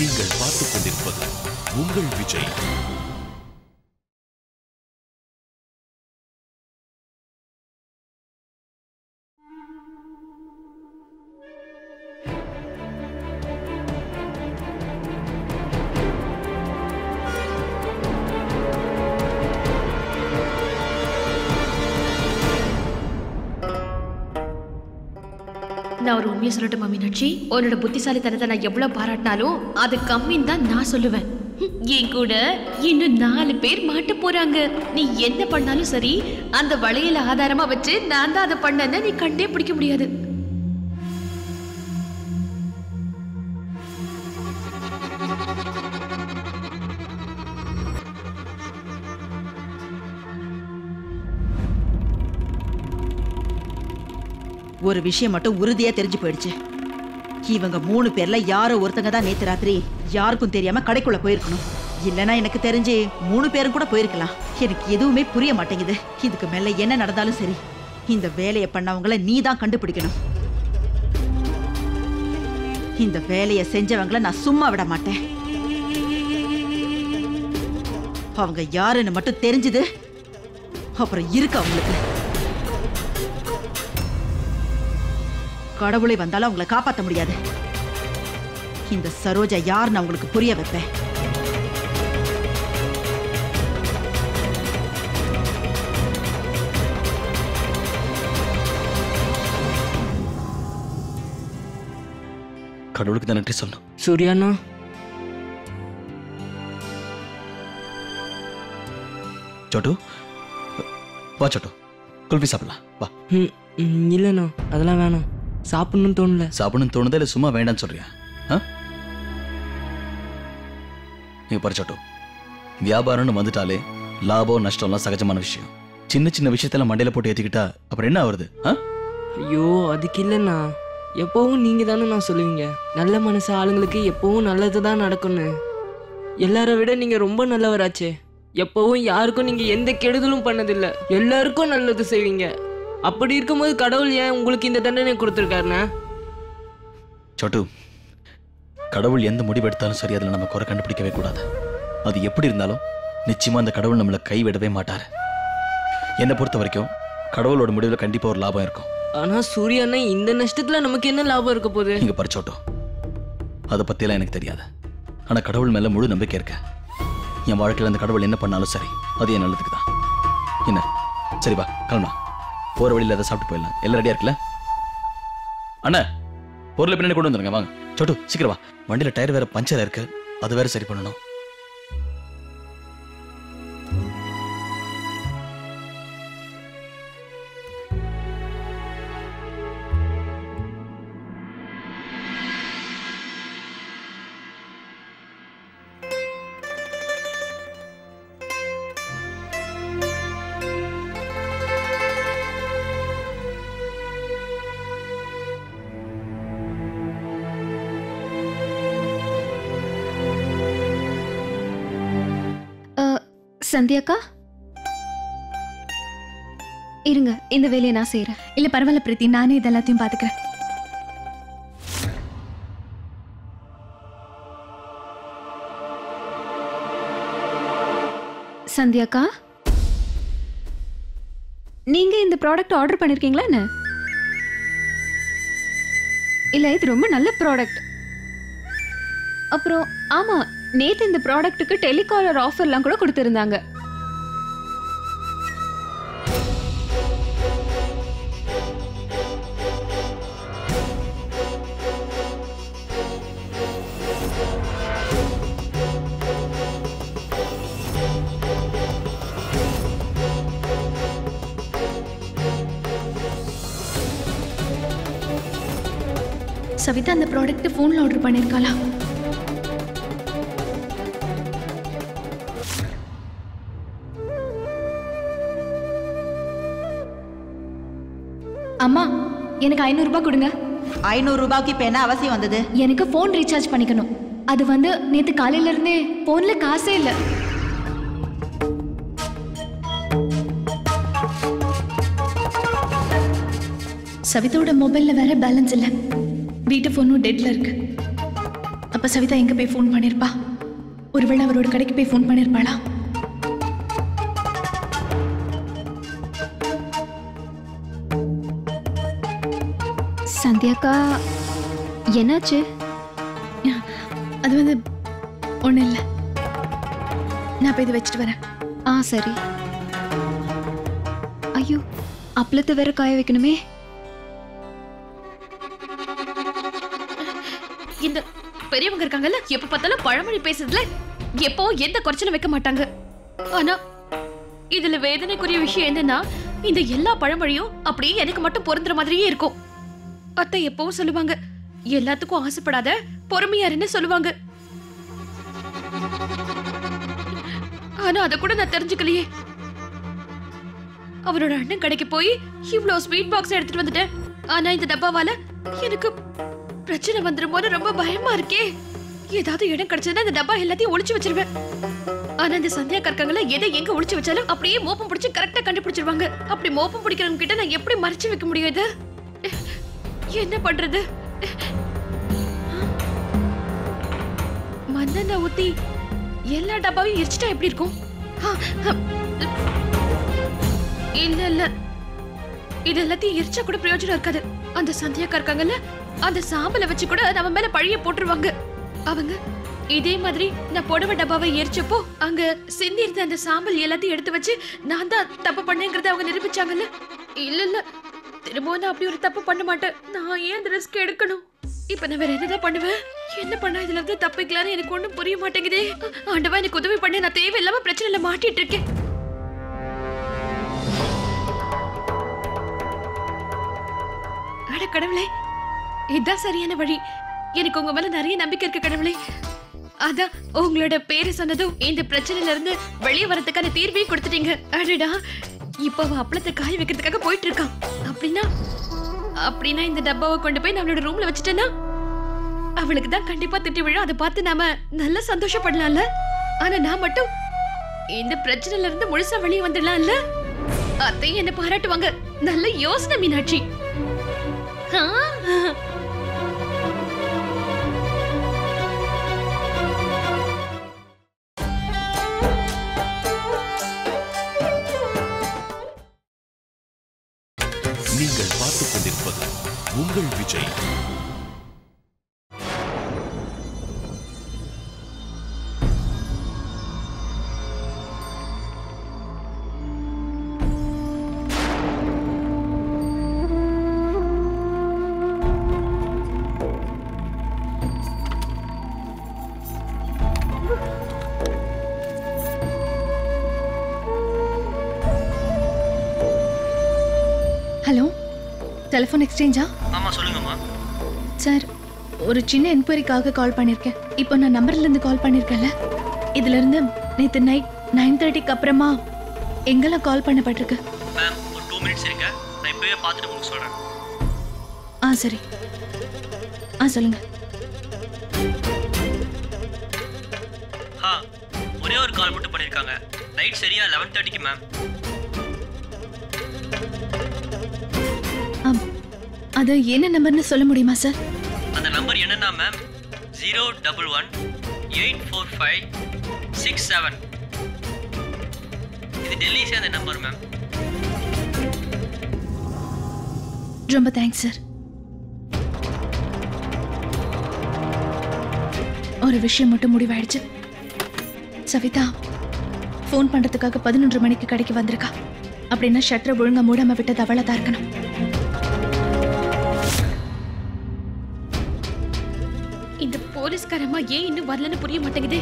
நீங்கள் பார்த்துக் கொண்டிருப்பது உங்கள் விஜய். நான் ஒரு உண்மையை சொல்லட்டுமா மீனாட்சி? உன்னோட புத்திசாலித்தனத்தை நான் எவ்வளவு பாராட்டினாலும் அது கம்மின்னு தான் நான் சொல்லுவேன். என் கூட இன்னும் 4 பேர் மாட்ட போறாங்க. நீ என்ன பண்ணாலும் சரி, அந்த வளையல ஆதாரமா வச்சு நான் தான் அதை பண்ணேன்னு நீ கண்டே பிடிக்க முடியாது. ஒரு விஷயம் மட்டும் உறுதியா தெரிஞ்சு போயிடுச்சு. இவங்க 3 பேர்ல யாரோ ஒருத்தங்க தான் நேத்து ராத்திரி யாருக்கும் தெரியாம கடைக்குள்ள போயிருக்கணும். இல்லைன்னா எனக்கு தெரிஞ்சு 3 பேரும் கூட போயிருக்கலாம். எனக்கு எதுவுமே புரிய மாட்டேங்குது. இதுக்கு மேல என்ன நடந்தாலும் சரி, இந்த வேலையை பண்ணவங்கள நீ தான் கண்டுபிடிக்கணும். இந்த வேலையை செஞ்சவங்கள நான் சும்மா விட மாட்டேன். அவங்க யாருன்னு மட்டும் தெரிஞ்சது அப்புறம் இருக்கு அவங்களுக்கு. கடவுளை வந்தாலும் அவங்களை காப்பாற்ற முடியாது. இந்த சரோஜா யாருன்னு அவங்களுக்கு புரிய வைப்பேன். கடவுளுக்கு தான் நன்றி சொல்லணும். சூர்யாண்ணா, சோட்டு வா. சோட்டு குல்ஃபி சாப்பிடலாம் வா. இல்லைண்ணா, அதெல்லாம் வேணாம். சாப்பிடணும்னு தோணல. சாப்பிடணும்னு தோணுதா இல்லை சும்மா வேண்டான்னு சொல்றியா? நீ பாரு சோட்டு, வியாபாரம்னு வந்துட்டாலே லாபம் நஷ்டம்லாம் சகஜமான விஷயம். சின்ன சின்ன விஷயத்தெல்லாம் மண்டையில போட்டு ஏற்றிக்கிட்டா அப்புறம் என்ன ஆகுறது? ஐயோ, அதுக்கு இல்லைண்ணா. எப்பவும் நீங்க தானே நான் சொல்லுவீங்க, நல்ல மனசு ஆளுங்களுக்கு எப்பவும் நல்லது தான் நடக்கும்னு. எல்லாரை விட நீங்க ரொம்ப நல்லவராச்சே. எப்பவும் யாருக்கும் நீங்க எந்த கெடுதலும் பண்ணதில்லை. எல்லாருக்கும் நல்லது செய்வீங்க. அப்படி இருக்கும்போது கடவுள் ஏன் உங்களுக்கு இந்த தண்டனை கொடுத்துருக்காருண்ணா? சோட்டு, கடவுள் எந்த முடிவு எடுத்தாலும் சரி, அதில் நம்ம குறை கண்டுபிடிக்கவே கூடாது. அது எப்படி இருந்தாலும் நிச்சயமா அந்த கடவுள் நம்மளை கைவிடவே மாட்டாரு. என்னை பொறுத்த வரைக்கும் கடவுளோட முடிவில் கண்டிப்பா ஒரு லாபம் இருக்கும். ஆனா சூர்யாண்ணா, இந்த நஷ்டத்துல நமக்கு என்ன லாபம் இருக்க போகுது? நீங்க பாரு சோட்டு, அதை பத்தியெல்லாம் எனக்கு தெரியாது. ஆனா கடவுள் மேல முழு நம்பிக்கை இருக்க. என் வாழ்க்கையில் அந்த கடவுள் என்ன பண்ணாலும் சரி, அது என் நல்லதுக்கு தான். என்ன சரி வா கிளம்பலாம். போற வழியில் அதை சாப்பிட்டு போயிடலாம். எல்லாம் ரெடியா இருக்குல்ல? அண்ணா, பொருளை பின்னாடி கொண்டு வந்துருங்க. வாங்க சோட்டு, சீக்கிரம் வா. வண்டியில டயர் வேற பஞ்சர் இருக்கு, அது வேற சரி பண்ணணும். சந்தியாக்கா, இருங்க, இந்த வேலையை நான் செய்யறேன். இல்ல பரவாயில்ல பிரீத்தி, நானே இதெல்லாத்தையும் பாத்துக்கிறேன். சந்தியாக்கா, நீங்க இந்த ப்ராடக்ட் ஆர்டர் பண்ணிருக்கீங்களா என்ன? இல்ல, இது ரொம்ப நல்ல ப்ராடக்ட். அப்புறம் ஆமா, நேத்து இந்த ப்ராடக்ட்டுக்கு டெலிகாலர் ஆஃபர்லாம் கூட கொடுத்திருந்தாங்க. சவிதா அந்த ப்ராடக்ட் ஃபோன்ல ஆர்டர் பண்ணிருக்காளா? அம்மா, எனக்கு 500 ரூபாய் கொடுங்க. 500 ரூபாய்க்கு இப்ப என்ன அவசியம் வந்தது? எனக்கு போன் ரீசார்ஜ் பண்ணிக்கணும். அது நேத்து காலையில இருந்தே போன்ல காசே இல்ல. சவிதாவோட மொபைல்ல வேற பேலன்ஸ் இல்ல. வீட்டு போனும் டெட்ல இருக்கு. அப்ப சவிதா எங்க போய் ஃபோன் பண்ணிருப்பா? ஒருவேளை அவரோட கடைக்கு போய் ஃபோன் பண்ணிருப்பாளா? சந்தியாக்கா என்னாச்சு? அது வந்து ஒண்ணும் இல்லை. நான் போய் இதை வச்சுட்டு வரேன். சரி. ஐயோ, அப்பளத்தை வேற காய வைக்கணுமே. இந்த பெரியவங்க இருக்காங்கல்ல, எப்ப பார்த்தாலும் பழமொழி பேசுறதுல எப்போ எந்த குறைச்சலும் வைக்க மாட்டாங்க. ஆனா இதுல வேதனைக்குரிய விஷயம் என்னன்னா, இந்த எல்லா பழமொழியும் அப்படியே எனக்கு மட்டும் பொருந்துற மாதிரியே இருக்கும். அத்தை எப்பவும் சொல்லுவாங்க, எல்லாத்துக்கும் ஆசைப்படாத, பொறுமையாருன்னு சொல்லுவாங்க. ஆனா அத கூட நான் தெரிஞ்சுக்கலையே. அவரோட அண்ணன் கடைக்கு போய் இவ்வளவு ஸ்வீட் பாக்ஸ் எடுத்துட்டு வந்துட்டேன். ஆனா இந்த டப்பாவால எனக்கு பிரச்சனை வந்துருமோன்னு ரொம்ப பயமா இருக்கே. ஏதாவது இடம் கிடைச்சதுன்னா இந்த டப்பா எல்லாத்தையும் ஒளிச்சு வச்சிருவேன். ஆனா இந்த சந்தியா கற்காங்கள எதை எங்க ஒளிச்சு வச்சாலும் அப்படியே மோப்பம் பிடிச்சு கரெக்டா கண்டுபிடிச்சிருவாங்க. அப்படி மோப்பம் பிடிக்கிறவங்க கிட்ட நான் எப்படி மறைச்சு வைக்க முடியும்? இது என்ன பண்றது? மண்ணெண்ண ஊத்தி எல்லா டப்பாவையும் எரிச்சிட்டா எப்படி இருக்கும்? இல்ல இல்ல, இது எல்லாத்தையும் எரிச்சா கூட பிரயோஜனம் இருக்காது. அந்த சந்தியாக்கா இருக்காங்கல்ல, அந்த சாம்பலை வச்சு கூட நம்ம மேல பழிய போட்டுருவாங்க. அவங்க இதே மாதிரி நான் புடவை டப்பாவை எரிச்சப்போ அங்க சிந்தி இருந்த அந்த சாம்பல் எல்லாத்தையும் எடுத்து வச்சு நான் தான் தப்பு பண்ணேங்கிறத அவங்க நிரூபிச்சாங்கல்ல. இல்ல இல்ல, திரும்பவும் நான் அப்படி ஒரு தப்பு பண்ண மாட்டேன். நான் ஏன் அந்த ரிஸ்க் எடுக்கணும்? இப்ப நான் வேற என்னதான் பண்ணுவேன்? என்ன பண்ணா இதுல இருந்து தப்பிக்கலான்னு எனக்கு ஒண்ணும் புரிய மாட்டேங்குதே. ஆண்டவா, எனக்கு உதவி பண்ண. நான் தேவையில்லாம பிரச்சனையில மாட்டிட்டு இருக்கேன். அட கடவுளே, இதுதான் சரியான வழி. எனக்கு உங்க மேல நிறைய நம்பிக்கை இருக்கு கடவுளே. அதான் உங்களோட பேரு சொன்னதும் இந்த பிரச்சனையில இருந்து வெளியே வரதுக்கான தீர்வையும் கொடுத்துட்டீங்க. அடடா, இப்ப அவ அப்பளத்தை காய வைக்கிறதுக்காக போயிட்டு இருக்கான். அப்படின்னா இந்த டப்பாவை கொண்டு போய் நம்மளோட ரூம்ல வச்சுட்டேன்னா அவளுக்கு தான் கண்டிப்பா திட்டி விழும். அதை பார்த்து நாம நல்லா சந்தோஷப்படலாம்ல. ஆனா நான் மட்டும் இந்த பிரச்சனையில இருந்து முழுசா வெளியே வந்துடலாம்ல. அத்தையும் என்ன பாராட்டுவாங்க. நல்ல யோசனை மீனாட்சி. நீங்கள் பார்த்துக் கொண்டிருப்பது உங்கள் விஜய். Hello, telephone எக்ஸ்சேஞ்சா? ஆமா, சொல்லுங்கம்மா. சார், ஒரு சின்ன என்கொயரிக்காக கால் பண்ணியிருக்கேன். இப்போ நான் நம்பர்லேருந்து கால் பண்ணியிருக்கேன்ல, இதுலேருந்து நேற்று நைட் 9:30க்கு அப்புறமா எங்கெல்லாம் கால் பண்ணப்பட்டிருக்கு? மேம், ஒரு 2 மினிட்ஸ் இருங்க, நான் இப்போவே பார்த்துட்டு உங்களுக்கு சொல்கிறேன். சரி. சொல்லுங்க. ஒரே ஒரு கால் மட்டும் பண்ணியிருக்காங்க. நைட் சரியா 11:30க்கு மேம். அது என்ன நம்பர்னு சொல்ல முடியுமா சார்? அந்த நம்பர் என்னன்னா மேம் 011-845-67. இது டெல்லி சேர்ந்த நம்பர் மேம். ரொம்ப தேங்க்ஸ் சார். ஒரு விஷயம் மட்டும் முடிவாயிடுச்சு. சவிதா ஃபோன் பண்றதுக்காக 11 மணிக்கு கடைக்கு வந்திருக்கா. அப்படின்னா ஷட்டரை ஒழுங்கா மூடாம விட்டது அவளை தான் இருக்கணும். இந்த போலீஸ்காரம்மா ஏன் இன்னும் வரலன்னு புரிய மாட்டேங்குதே.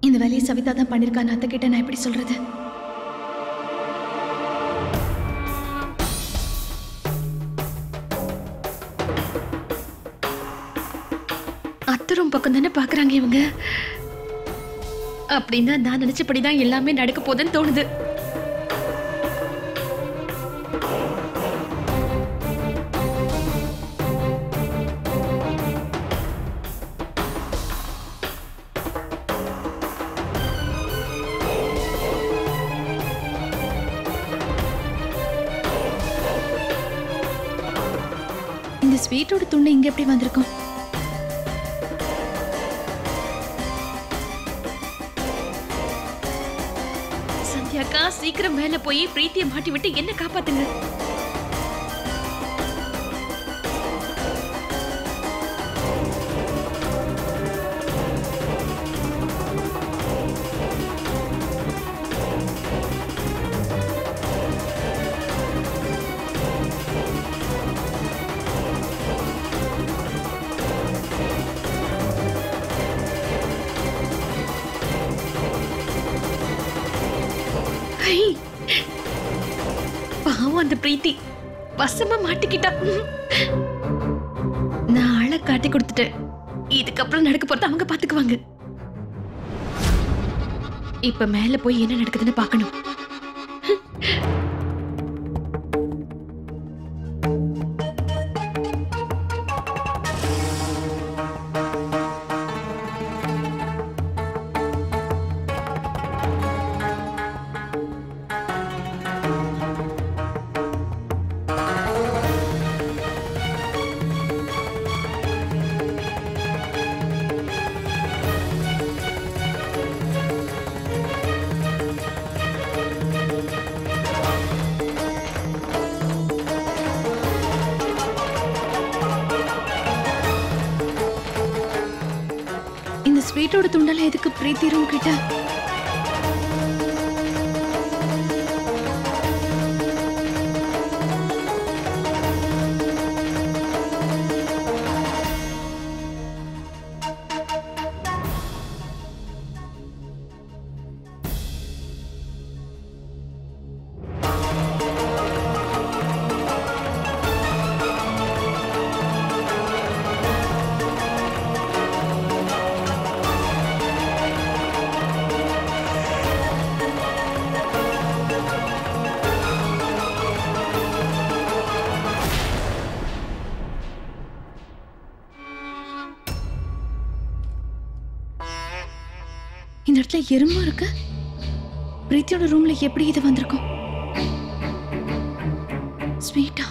இந்த வேலையை சவிதா தான் பண்ணிருக்கான்னு அத்தை கிட்ட நான் எப்படி சொல்றது? அத்தரும் பக்கம் தானே பாக்குறாங்க இவங்க. அப்படின்னா நான் நினைச்சபடிதான் எல்லாமே நடக்க போகுதுன்னு தோணுது. ஸ்வீட்டோட துண்டு இங்க எப்படி வந்திருக்கும்? சந்தியாக்கா சீக்கிரம் மேல போய் பிரீத்தியை மாட்டி விட்டு என்ன காப்பாத்துங்க. பாவம் அந்த பிரீத்தி வசமா மாட்டிக்கிட்டா. நான் ஆளை காட்டி கொடுத்துட்டேன். இதுக்கப்புறம் நடக்க போறது அவங்க பாத்துக்குவாங்க. இப்ப மேல போய் என்ன நடக்குதுன்னு பார்க்கணும். ஸ்வீட்டோட துண்டால எதுக்கு பிரீத்தி ரூம் கிட்ட? இந்த இடத்துல எறும்பு இருக்கு. பிரீத்தியோட ரூம்ல எப்படி இது வந்திருக்கும்? ஸ்வீட்டா?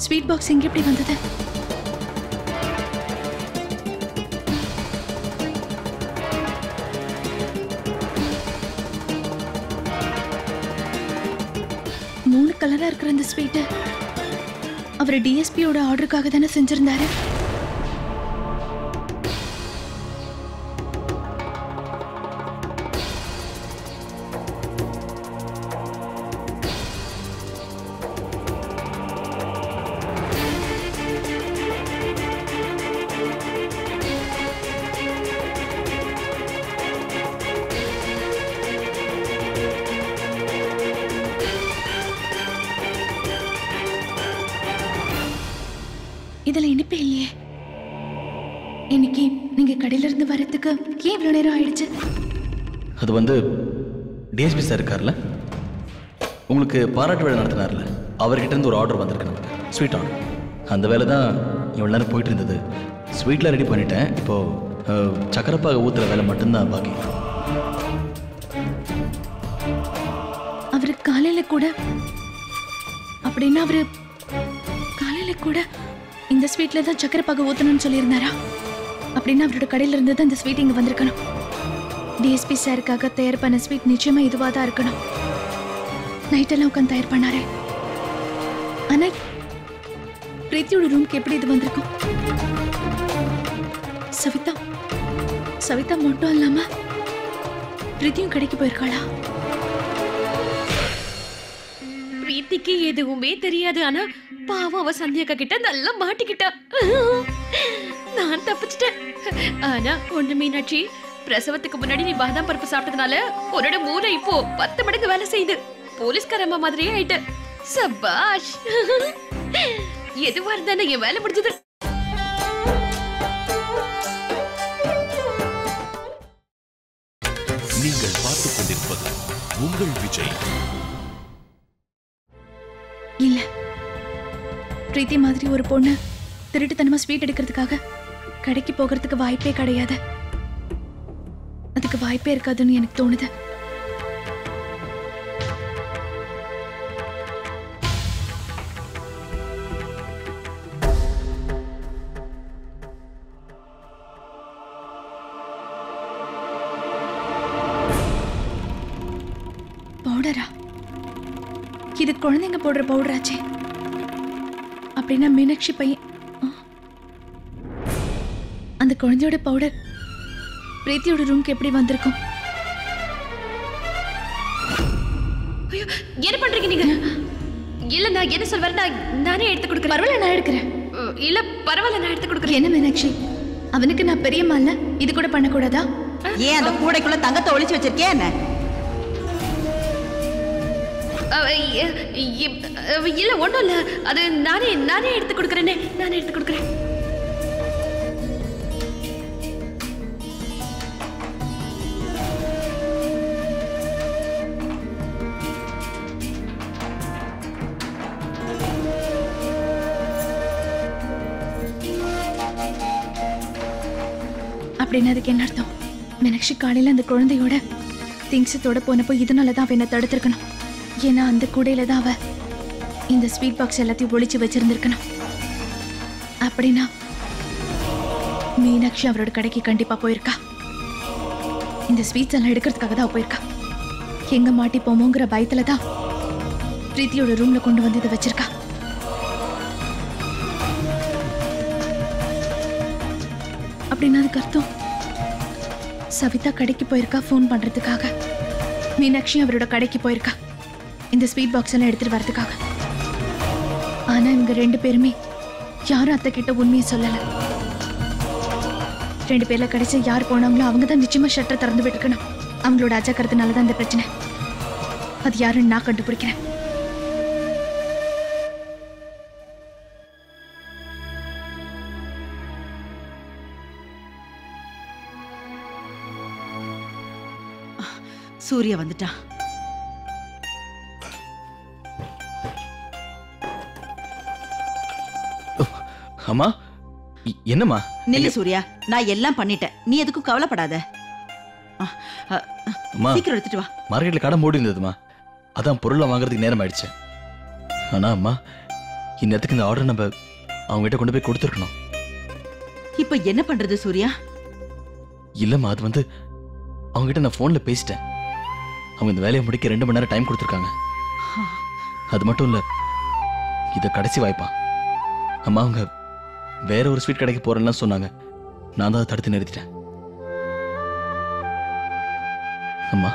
ஸ்வீட் பாக்ஸ் இங்க எப்படி வந்தது? மூணு கலரா இருக்கிற அந்த ஸ்வீட் அவர் டிஎஸ்பியோட ஆர்டருக்காக தானே செஞ்சிருந்தாரு. இதுல இனிப்பே இல்லையே. இன்னைக்கு நீங்க கடையில இருந்து வரதுக்கு ஏன் இவ்வளவு நேரம் ஆயிடுச்சு? அது வந்து டிஎஸ்பி சார் இருக்கார்ல, உங்களுக்கு பாராட்டு விழா நடத்தினார்ல, அவர்கிட்ட இருந்து ஒரு ஆர்டர் வந்திருக்கு நமக்கு, ஸ்வீட் ஆர்டர். அந்த வேலை தான் இவ்வளோ நேரம் போயிட்டு இருந்தது. ஸ்வீட்லாம் ரெடி பண்ணிட்டேன். இப்போ சக்கரப்பாக ஊத்துற வேலை மட்டும்தான் பாக்கி. அவரு காலையில கூட அப்படின்னா அவரு காலையில கூட இந்த ஸ்வீட்ல தான் சக்கரை பாகு ஊத்தணும்னு சொல்லியிருந்தாரா? அப்படின்னா அவரோட கடையில இருந்து தான் இந்த ஸ்வீட் இங்க வந்திருக்கணும். டிஎஸ்பி சாருக்காக தயார் பண்ண ஸ்வீட் நிச்சயமா இதுவா தான் இருக்கணும். நைட்டெல்லாம் உட்காந்து தயார் பண்ணாரு. ஆனா பிரீத்தியோட ரூம்க்கு எப்படி இது வந்திருக்கும்? சவிதா மட்டும் இல்லாம பிரீத்தியும் கடைக்கு போயிருக்காளா? பிரீத்திக்கு எதுவுமே தெரியாது. ஆனா பாவம் அவ சந்தியாக்கா கிட்ட நல்லா மாட்டிக்கிட்டா. நான் தப்பிச்சிட்டேன். ஆனா ஒண்ணு மீனாட்சி, பிரசவத்துக்கு முன்னாடி நீ பாதாம் பருப்பு சாப்பிட்டதுனால உன்னோட மூளை இப்போ 10 மடங்கு வேலை செய்யுது. போலீஸ்காரம்மா மாதிரியே ஆயிட்ட. சபாஷ். எதுவா இருந்தாலும் என் வேலை முடிஞ்சது. நீங்கள் பார்த்துக் கொண்டிருப்பது உங்கள் விஜய். இல்ல, பிரீத்தி மாதிரி ஒரு பொண்ணு திருட்டுத்தனமா ஸ்வீட் எடுக்கிறதுக்காக கடைக்கு போகிறதுக்கு வாய்ப்பே கிடையாது. அதுக்கு வாய்ப்பே இருக்காதுன்னு எனக்கு தோணுது. பவுடரா? இது குழந்தைங்க போடுற பவுடராச்சே. அப்படின்னா மீனாட்சி பையன் அந்த குழந்தையோட பவுடர் பிரீத்தியோட ரூம்க்கு எப்படி வந்திருக்கும்? ஐயோ, என்ன பண்றீங்க நீங்க? இல்ல நான் என்ன சொல்றேன், நானே எடுத்து கொடுக்குறேன். பரவாயில்ல, நான் எடுக்கிறேன். இல்ல பரவாயில்ல, நான் எடுத்து கொடுக்குறேன். என்ன மீனாட்சி, அவனுக்கு நான் பெரியம்மா இல்ல, இது கூட பண்ணக்கூடாதா? ஏன் அந்த கூடைக்குள்ள தங்கத்தை ஒளிச்சு வச்சிருக்கே என்ன? இல்ல ஒண்ணும் இல்ல, அது நானே எடுத்து கொடுக்குறேனே, நானே எடுத்து கொடுக்குறேன். அப்படின்னு அதுக்கு என்ன அர்த்தம்? மீனாட்சி காலையில அந்த குழந்தையோட திங்ஸத்தோட போனப்போ இதனாலதான் அவ என்ன தடுத்திருக்கணும். ஏன்னா அந்த கூடையில தான் அவ இந்த ஸ்வீட் பாக்ஸ் எல்லாத்தையும் ஒளிச்சு வச்சிருந்திருக்கணும். அப்படின்னா மீனாட்சி அவரோட கடைக்கு கண்டிப்பா போயிருக்கா. இந்த ஸ்வீட்ஸ் எல்லாம் எடுக்கிறதுக்காக தான் போயிருக்கா. எங்க மாட்டி போமோங்கிற பயத்துல தான் பிரீத்தியோட ரூம்ல கொண்டு வந்து இதை வச்சிருக்கா. அப்படின்னா அதுக்கு அர்த்தம் சவிதா கடைக்கு போயிருக்கா ஃபோன் பண்றதுக்காக. மீனாட்சி அவரோட கடைக்கு போயிருக்கா இந்த ஸ்வீட் பாக்ஸ் எல்லாம் எடுத்துட்டு வரதுக்காக. ஆனா இவங்க 2 பேருமே யாரும் அத்தை கிட்ட உண்மையை சொல்லல. 2 பேர்ல கடைசி யார் போனாங்களோ அவங்க தான் நிச்சயமா ஷட்டர் திறந்து விட்டுருக்கணும். அவங்களோட அஜாக்கிரத்தினால தான் இந்த பிரச்சனை. அது யாருன்னு நான் கண்டுபிடிக்கிறேன். சூர்யா வந்துட்டான். அம்மா, என்னம்மா? நில்லு சூர்யா, நான் எல்லாம் பண்ணிட்டேன். நீ எதுக்கும் கவலைப்படாத. அம்மா, சீக்கிரம் எடுத்துட்டு வா. மார்க்கெட்ல கடை மூடி இருந்ததுமா, அதான் பொருளை வாங்குறதுக்கு நேரம் ஆயிடுச்சு. ஆனா அம்மா, இந்நேரத்துக்கு இந்த ஆர்டர் நம்ம அவங்க கிட்ட கொண்டு போய் கொடுத்துருக்கணும். இப்ப என்ன பண்றது சூர்யா? இல்லம்மா, அது வந்து அவங்க கிட்ட நான் போன்ல பேசிட்டேன். அவங்க இந்த வேலையை முடிக்க 2 மணி நேரம் டைம் கொடுத்துருக்காங்க. அது மட்டும் இல்ல, இத கடைசி வாய்ப்பா. அம்மா, அவங்க வேற ஒரு ஸ்வீட் கடைக்கு போறேன்னு சொன்னாங்க. நான் தான் அதை தடுத்து நிறுத்திட்டேன். அம்மா,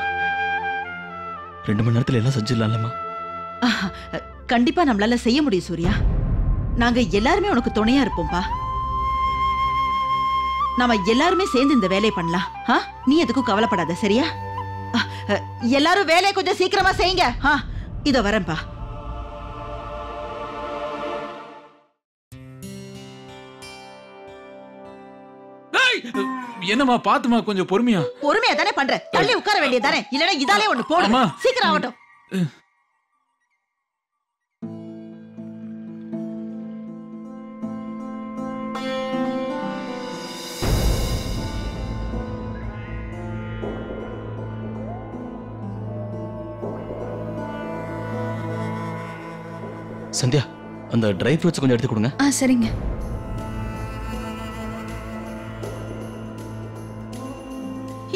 2 மணி நேரத்துல எல்லாம் செஞ்சிடலாம்லம்மா? கண்டிப்பா நம்மளால செய்ய முடியும் சூர்யா. நாங்க எல்லாருமே உனக்கு துணையா இருப்போம்பா. நாம எல்லாருமே சேர்ந்து இந்த வேலையை பண்ணலாம். நீ எதுக்கும் கவலைப்படாத, சரியா? எல்லாரும் வேலையை கொஞ்சம் சீக்கிரமா செய்யுங்க. இதோ வரேன்பா. என்னம்மா, பாத்துமா, கொஞ்சம் பொறுமையா. பொறுமையா தானே பண்ற, தள்ளி உட்கார வேண்டியதானே? இல்லனா இதாலே ஒண்ணு போடு. சீக்கிரம் ஆகட்டும். சந்தியா, அந்த ட்ரை ஃப்ரூட்ஸ் கொஞ்சம் எடுத்து கொடுங்க. சரிங்க.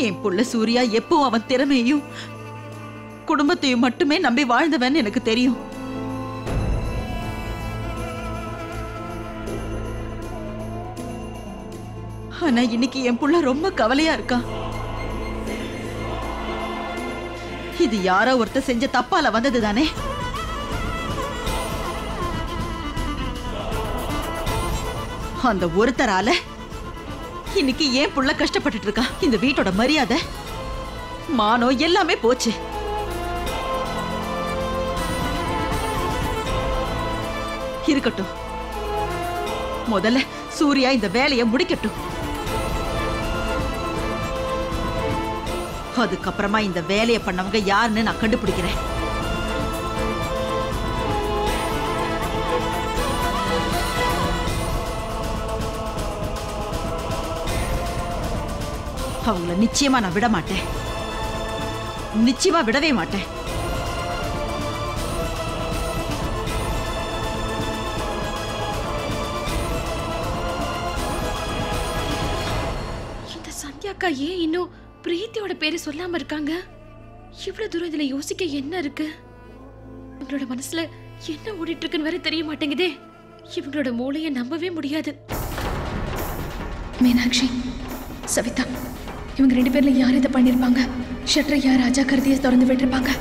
என் புள்ள சூர்யா எப்போ அவன் திறமையையும் குடும்பத்தையும் மட்டுமே நம்பி வாழ்ந்தவன் எனக்கு தெரியும். ஆனா இன்னைக்கு என் புள்ள ரொம்ப கவலையா இருக்கான். இது யாரோ ஒருத்தர் செஞ்ச தப்பால வந்தது தானே? அந்த ஒருத்தரால இன்னைக்கு ஏன் புள்ள கஷ்டப்பட்டுட்டு இருக்கா. இந்த வீட்டோட மரியாதை, மானம் எல்லாமே போச்சு. இருக்கட்டும், முதல்ல சூர்யா இந்த வேலையை முடிக்கட்டும். அதுக்கப்புறமா இந்த வேலையை பண்ணவங்க யாருன்னு நான் கண்டுபிடிக்கிறேன். அவங்கள நிச்சயமா நான் விட மாட்டேன். நிச்சயமா விடவே மாட்டேன். இந்த சந்தியாக்கா ஏன் இன்னும் பிரீத்தியோட பேரை சொல்லாம இருக்காங்க? இவ்வளவு தூரம் இதுல யோசிக்க என்ன இருக்கு? இவங்களோட மனசுல என்ன ஓடிட்டு இருக்குன்னு வேற தெரிய மாட்டேங்குதே. இவங்களோட மூளையை நம்பவே முடியாது. மீனாட்சி, சவிதா, இவங்க 2 பேர்ல யார் இதை பண்ணிருப்பாங்க? ஷட்டரை யார் ராஜா கருதியை திறந்து விட்டுருப்பாங்க?